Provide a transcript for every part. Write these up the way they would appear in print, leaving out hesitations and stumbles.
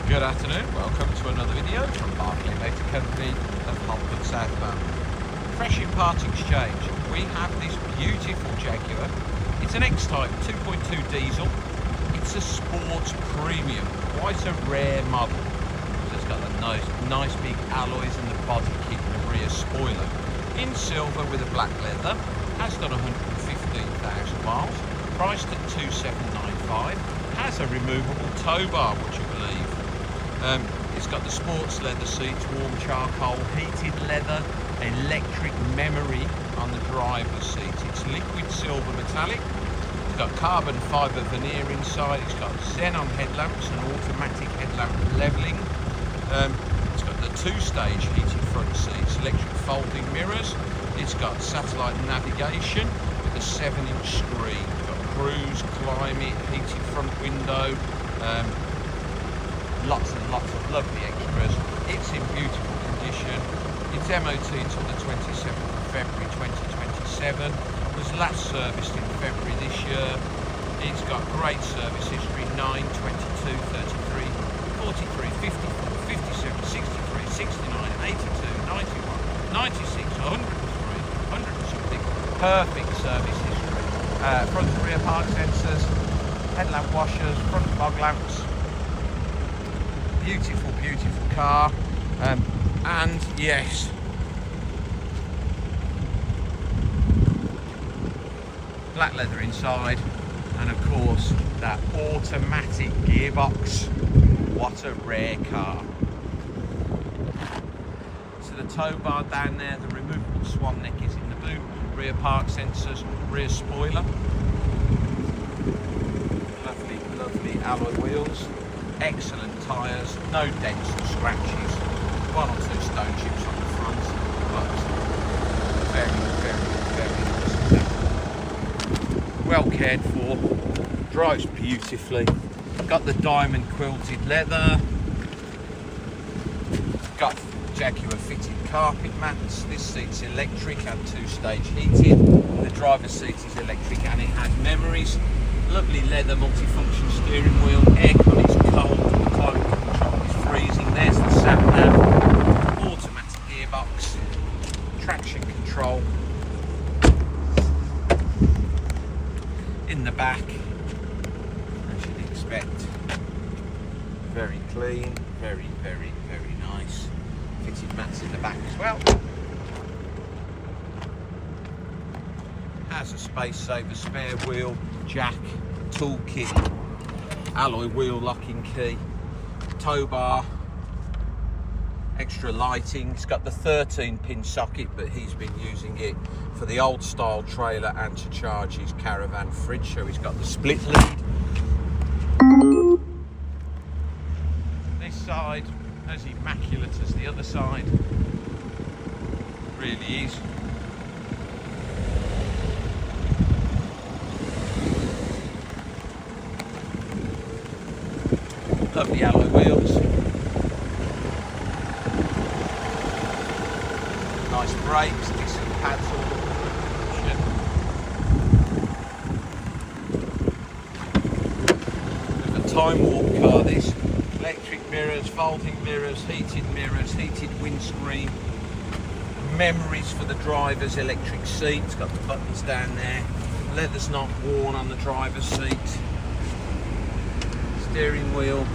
Good afternoon, welcome to another video from Barclay Motor Company of Holborn, South Wales. Fresh in part exchange, we have this beautiful Jaguar. It's an X-Type 2.2 diesel. It's a sports premium, quite a rare model. It's got the nice big alloys in the body kit and the rear spoiler. In silver with a black leather, has done 115,000 miles, priced at 2,795. Has a removable tow bar, would you believe? It's got the sports leather seats, warm charcoal, heated leather, electric memory on the driver's seat. It's liquid silver metallic. It's got carbon fibre veneer inside. It's got xenon headlamps and automatic headlamp levelling. It's got the two-stage heated front seats, electric folding mirrors. It's got satellite navigation with a 7-inch screen. It's got cruise, climate, heated front window. Lots and lots of lovely extras. It's in beautiful condition. It's MOT until the 27th of February 2027. Was last serviced in February this year. It's got great service history: 9, 22, 33, 43, 54, 57, 63, 69, 82, 91, 96, 103, 100 and something. Perfect service history. Front and rear park sensors, headlamp washers, front fog lamps. Beautiful, beautiful car, and yes, black leather inside, and of course that automatic gearbox. What a rare car. So the tow bar down there, the removable swan neck is in the boot, rear park sensors, rear spoiler, lovely alloy wheels. Excellent tyres, no dents or scratches, 1 or 2 stone chips on the front, but very nice. Well cared for, drives beautifully, got the diamond quilted leather, got Jaguar fitted carpet mats. This seat's electric and 2-stage heated, the driver's seat is electric and it has memories. Lovely leather multifunction steering wheel, aircon is cold, the climate control is freezing. There's the sat nav, automatic gearbox, traction control. In the back, as you'd expect, very clean, very nice. Fitted mats in the back as well. Has a space saver spare wheel, jack, toolkit, alloy wheel locking key, tow bar, extra lighting. It's got the 13-pin socket, but he's been using it for the old style trailer and to charge his caravan fridge, so he's got the split lead. This side as immaculate as the other side, really is. Lovely alloy wheels, nice brakes, decent pads all the a time warp car this. Electric mirrors, folding mirrors, heated windscreen, memories for the driver's electric seat. It's got the buttons down there, leather's not worn on the driver's seat, steering wheel.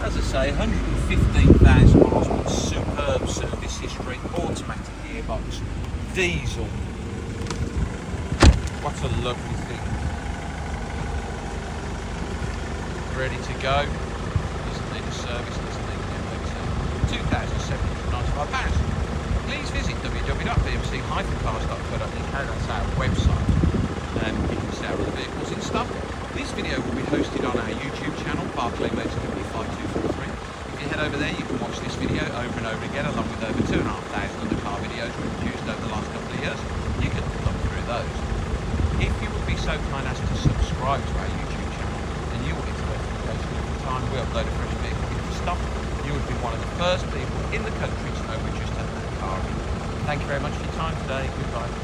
As I say, 115,000 miles, but superb service history, automatic gearbox, diesel. What a lovely thing. Ready to go. Doesn't need a service, doesn't need an MOT. £2,795. Please visit www.bmc-cars.co.uk, that's our website. You can see our other vehicles in stock. This video will be hosted on our YouTube channel, Barclay Motor Company 5243. If you head over there, you can watch this video over and over again, along with over 2,500 other car videos we've produced over the last couple of years. You can look through those. If you would be so kind as to subscribe to our YouTube channel, then you will get a notification every time we upload a fresh vehicle into stock. You would be one of the first people in the country to know we just had that car in. Thank you very much for your time today. Goodbye.